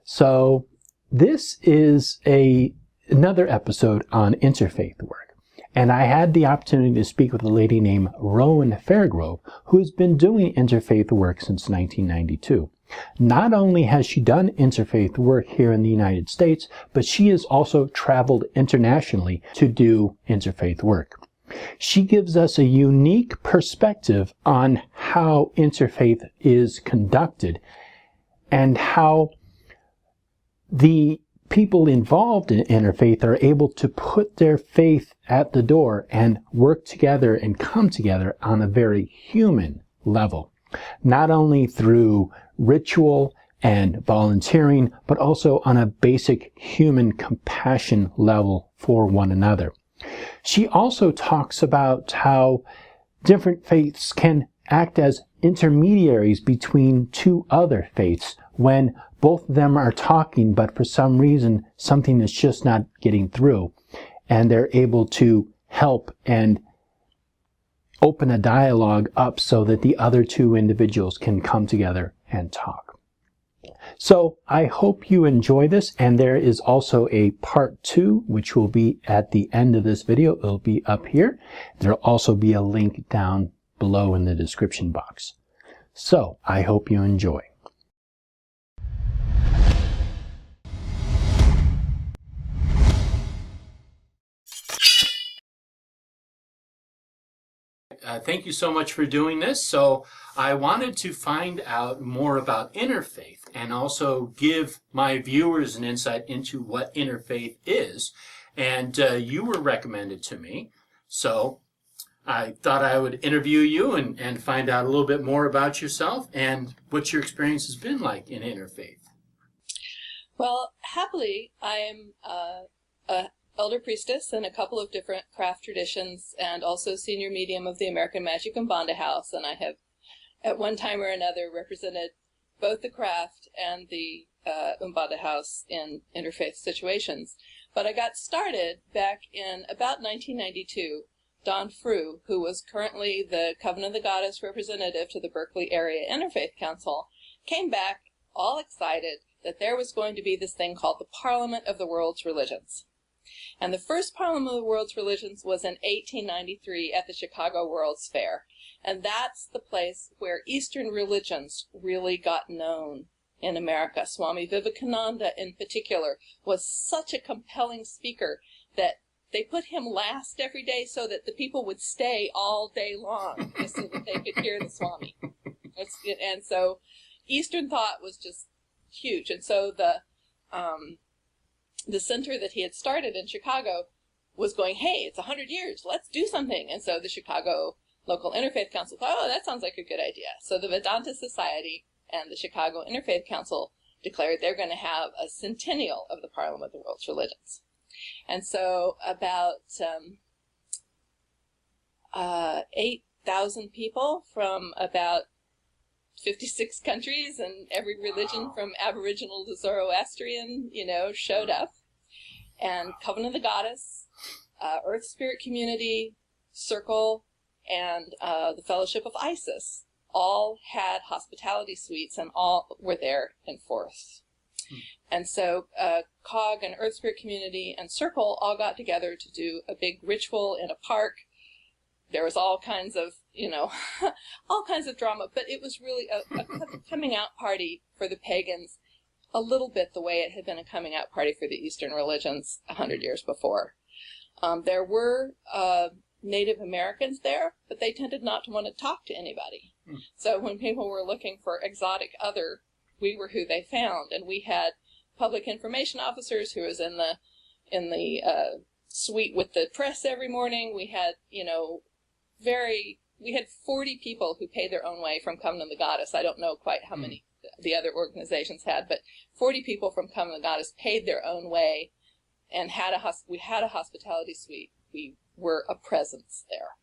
So this is another episode on interfaith work. And I had the opportunity to speak with a lady named Rowan Fairgrove, who has been doing interfaith work since 1992. Not only has she done interfaith work here in the United States, but she has also traveled internationally to do interfaith work. She gives us a unique perspective on how interfaith is conducted and how the people involved in interfaith are able to put their faith at the door and work together and come together on a very human level. Not only through ritual and volunteering, but also on a basic human compassion level for one another. She also talks about how different faiths can act as intermediaries between two other faiths when both of them are talking, but for some reason something is just not getting through, and they're able to help and open a dialogue up so that the other two individuals can come together and talk. So I hope you enjoy this, and there is also a part 2 which will be at the end of this video. It'll be up here. There'll also be a link down below in the description box. So I hope you enjoy. Thank you so much for doing this. So I wanted to find out more about interfaith and also give my viewers an insight into what interfaith is. And you were recommended to me. So I thought I would interview you and find out a little bit more about yourself and what your experience has been like in interfaith. Well, happily, I am a elder priestess in a couple of different craft traditions and also senior medium of the American Magic Umbanda House, and I have at one time or another represented both the craft and the Umbanda House in interfaith situations. But I got started back in about 1992. Don Frew, who was currently the Coven of the Goddess representative to the Berkeley Area Interfaith Council, came back all excited that there was going to be this thing called the Parliament of the World's Religions. And the first Parliament of the World's Religions was in 1893 at the Chicago World's Fair. And that's the place where Eastern religions really got known in America. Swami Vivekananda, in particular, was such a compelling speaker that they put him last every day so that the people would stay all day long just so that they could hear the Swami. And so Eastern thought was just huge. And so the center that he had started in Chicago was going, hey, it's 100 years, let's do something. And so the Chicago Local Interfaith Council thought, oh, that sounds like a good idea. So the Vedanta Society and the Chicago Interfaith Council declared they're going to have a centennial of the Parliament of the World's Religions. And so about 8,000 people from about 56 countries and every religion from Aboriginal to Zoroastrian, showed up. And Coven of the Goddess, Earth Spirit Community, Circle, and the Fellowship of Isis all had hospitality suites and all were there in force. And so COG and Earth Spirit Community and Circle all got together to do a big ritual in a park. There was all kinds of, all kinds of drama, but it was really a coming out party for the pagans, a little bit the way it had been a coming out party for the Eastern religions 100 years before. There were Native Americans there, but they tended not to want to talk to anybody. So when people were looking for exotic other, we were who they found, and we had public information officers who was in the suite with the press every morning. We had, we had 40 people who paid their own way from Coven of the Goddess. I don't know quite how many the other organizations had, but 40 people from Coven of the Goddess paid their own way and we had a hospitality suite. We were a presence there.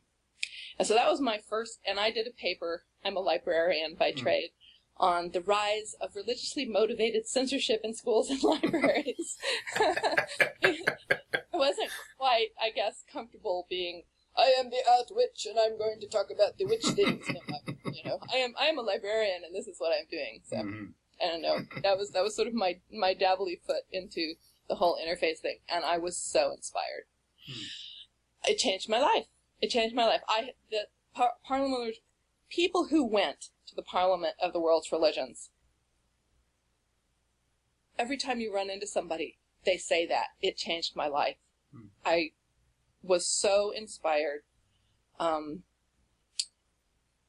And so that was my first, and I did a paper, I'm a librarian by trade, on the rise of religiously motivated censorship in schools and libraries. I wasn't quite, I guess, comfortable being, I am the Art Witch and I'm going to talk about the witch things. I am a librarian and this is what I'm doing. So I don't know. That was sort of my dabbly foot into the whole interfaith thing, and I was so inspired. It changed my life. It changed my life. Parliament people who went to the Parliament of the World's Religions, every time you run into somebody, they say that. It changed my life. I was so inspired.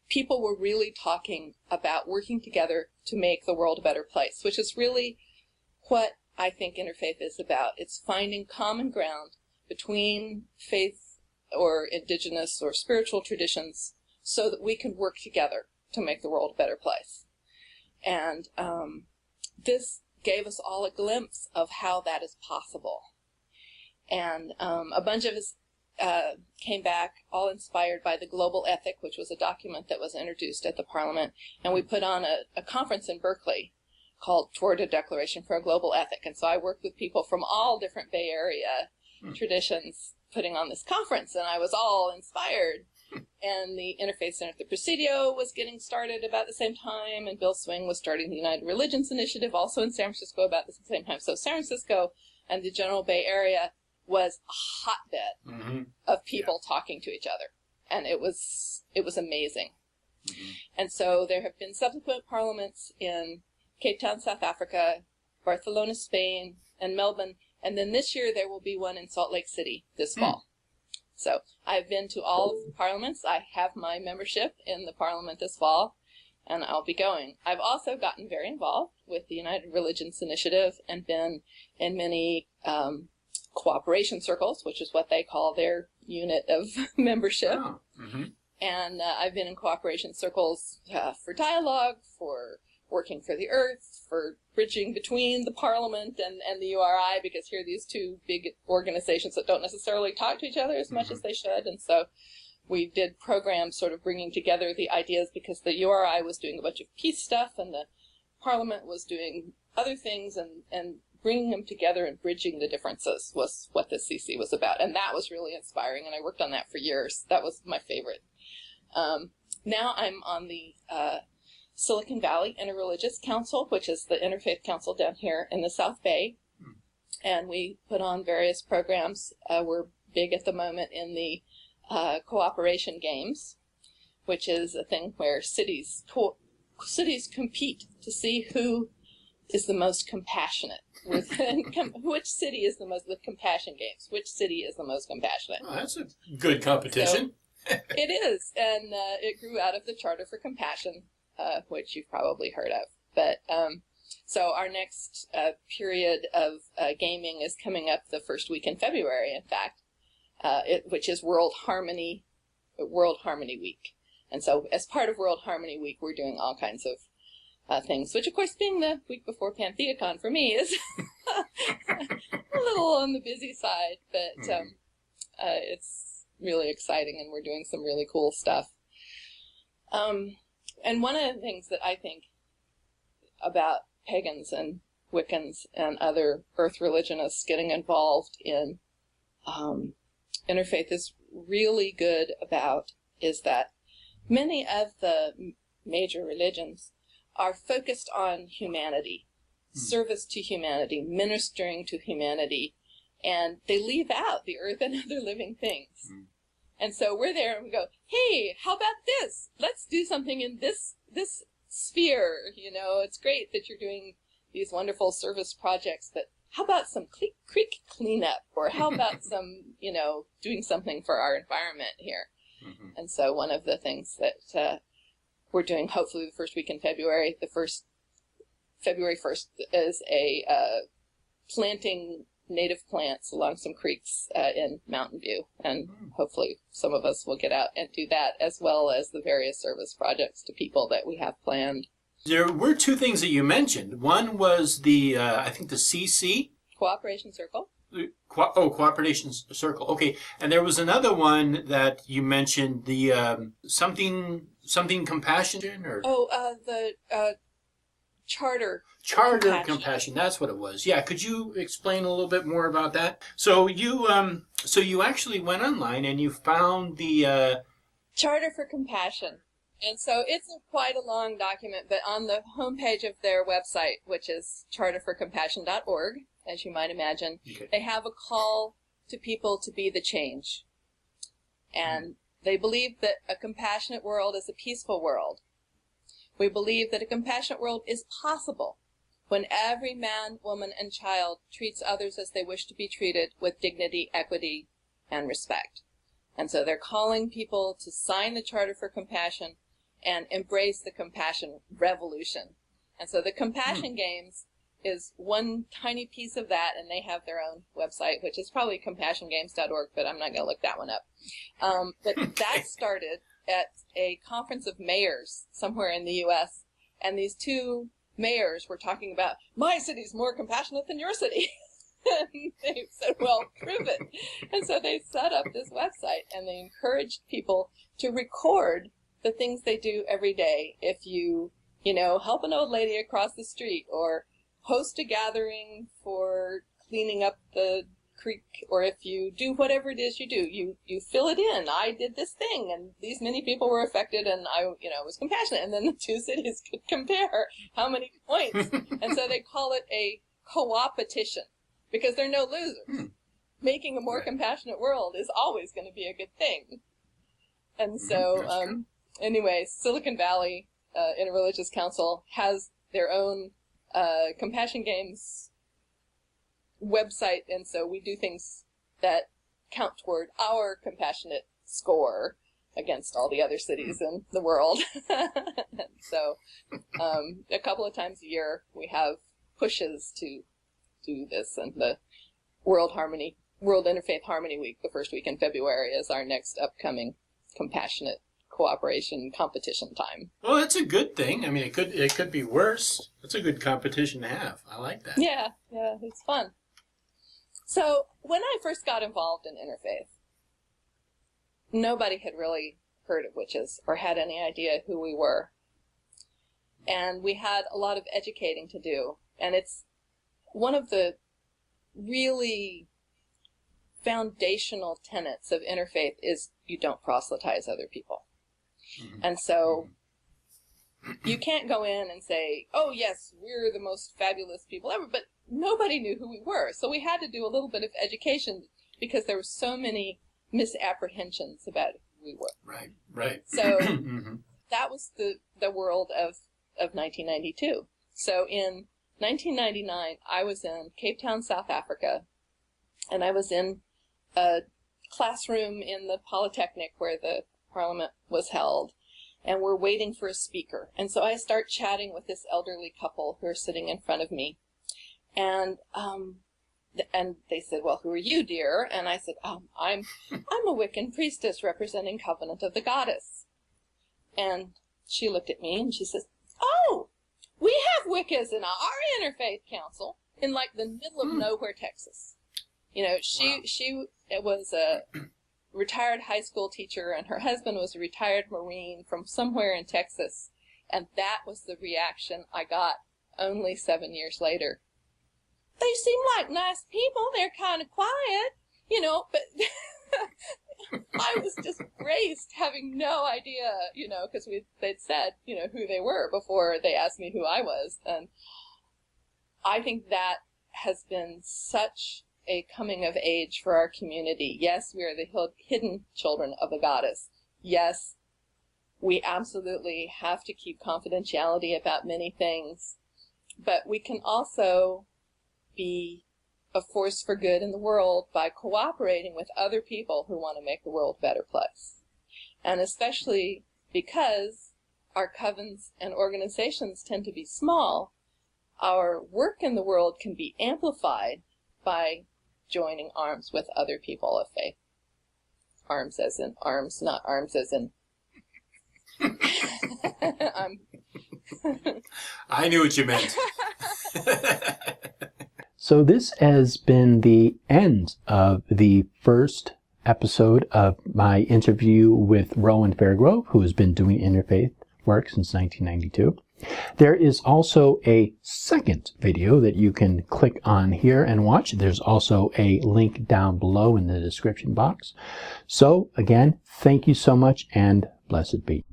People were really talking about working together to make the world a better place, which is really what I think interfaith is about. It's finding common ground between faith or indigenous or spiritual traditions so that we can work together to make the world a better place. And this gave us all a glimpse of how that is possible. And a bunch of us came back all inspired by the Global Ethic, which was a document that was introduced at the Parliament. And we put on a conference in Berkeley called Toward a Declaration for a Global Ethic. And so I worked with people from all different Bay Area traditions putting on this conference, and I was all inspired. And the Interfaith Center at the Presidio was getting started about the same time, and Bill Swing was starting the United Religions Initiative also in San Francisco about the same time. So San Francisco and the general Bay Area was a hotbed of people talking to each other, and it was amazing. And so there have been subsequent parliaments in Cape Town, South Africa, Barcelona, Spain, and Melbourne, and then this year there will be one in Salt Lake City this fall. So I've been to all of the parliaments. I have my membership in the parliament this fall, and I'll be going. I've also gotten very involved with the United Religions Initiative and been in many cooperation circles, which is what they call their unit of membership. Oh. And I've been in cooperation circles for dialogue, for working for the earth, for bridging between the Parliament and the URI, because here are these two big organizations that don't necessarily talk to each other as much as they should. And so we did programs sort of bringing together the ideas, because the URI was doing a bunch of peace stuff and the Parliament was doing other things, and bringing them together and bridging the differences was what the CC was about. And that was really inspiring, and I worked on that for years. That was my favorite. Now I'm on the Silicon Valley Interreligious Council, which is the Interfaith Council down here in the South Bay. And we put on various programs. We're big at the moment in the cooperation games, which is a thing where cities compete to see who is the most compassionate. Which city is the most, with compassion games, which city is the most compassionate? Oh, that's a good competition. So, it is, and it grew out of the Charter for Compassion, which you've probably heard of. But so our next period of gaming is coming up the first week in February, in fact, which is World Harmony Week. And so as part of World Harmony Week, we're doing all kinds of things, which of course being the week before PantheaCon for me is a little on the busy side, but it's really exciting, and we're doing some really cool stuff. And one of the things that I think about pagans and Wiccans and other earth religionists getting involved in interfaith is really good about is that many of the major religions are focused on humanity, service to humanity, ministering to humanity, and they leave out the earth and other living things. And so we're there and we go, hey, how about this? Let's do something in this sphere. You know, it's great that you're doing these wonderful service projects, but how about some creek cleanup? Or how about some, doing something for our environment here? And so one of the things that we're doing, hopefully the first week in February, February 1st, is a planting native plants along some creeks in Mountain View. And hopefully some of us will get out and do that, as well as the various service projects to people that we have planned. There were two things that you mentioned. One was the, I think the CC? Cooperation Circle. Cooperation Circle. Okay. And there was another one that you mentioned, the something compassion, or? The Charter Compassion. That's what it was. Yeah. Could you explain a little bit more about that? So you actually went online and you found the Charter for Compassion. And so it's quite a long document, but on the homepage of their website, which is charterforcompassion.org, as you might imagine, Okay. they have a call to people to be the change. And they believe that a compassionate world is a peaceful world. We believe that a compassionate world is possible when every man, woman, and child treats others as they wish to be treated with dignity, equity, and respect. And so they're calling people to sign the Charter for Compassion and embrace the compassion revolution. And so the Compassion Games is one tiny piece of that, and they have their own website, which is probably compassiongames.org, but I'm not going to look that one up. But that started at a conference of mayors somewhere in the U.S., and these two mayors were talking about, my city's more compassionate than your city. And they said, well, prove it. And so they set up this website, and they encouraged people to record the things they do every day. If you help an old lady across the street, or host a gathering for cleaning up the creek, or if you do whatever it is you do, you fill it in. I did this thing, and these many people were affected, and I was compassionate. And then the two cities could compare how many points. And so they call it a co-opetition, because there are no losers. Making a more compassionate world is always going to be a good thing. And so, anyway, Silicon Valley Interreligious Council has their own Compassion Games website, and so we do things that count toward our compassionate score against all the other cities in the world. And so a couple of times a year we have pushes to do this, and the World Interfaith Harmony Week, the first week in February, is our next upcoming compassionate cooperation competition time. Well, that's a good thing. I mean, it could be worse. It's a good competition to have. I like that. Yeah, it's fun. So when I first got involved in Interfaith, nobody had really heard of witches or had any idea who we were. And we had a lot of educating to do. And it's one of the really foundational tenets of Interfaith is you don't proselytize other people. Mm-hmm. And so you can't go in and say, oh yes, we're the most fabulous people ever, but nobody knew who we were. So we had to do a little bit of education because there were so many misapprehensions about who we were. Right. So that was the world of 1992. So in 1999, I was in Cape Town, South Africa, and I was in a classroom in the Polytechnic where the Parliament was held, and we're waiting for a speaker. And so I start chatting with this elderly couple who are sitting in front of me, and they said, well, who are you, dear? And I said, I'm a Wiccan priestess representing Covenant of the Goddess. And she looked at me and she says, oh, we have Wiccas in our Interfaith Council in like the middle of nowhere, Texas. She was a retired high school teacher, and her husband was a retired Marine from somewhere in Texas. And that was the reaction I got only 7 years later. They seem like nice people. They're kind of quiet, but I was just braced, having no idea, because they'd said, who they were before they asked me who I was. And I think that has been such a coming of age for our community. Yes, we are the hidden children of the goddess. Yes, we absolutely have to keep confidentiality about many things, but we can also be a force for good in the world by cooperating with other people who want to make the world a better place. And especially because our covens and organizations tend to be small, our work in the world can be amplified by joining arms with other people of faith. Arms as in arms, not arms as in... I knew what you meant. So this has been the end of the first episode of my interview with Rowan Fairgrove, who has been doing interfaith work since 1992. There is also a second video that you can click on here and watch. There's also a link down below in the description box. So again, thank you so much, and blessed be.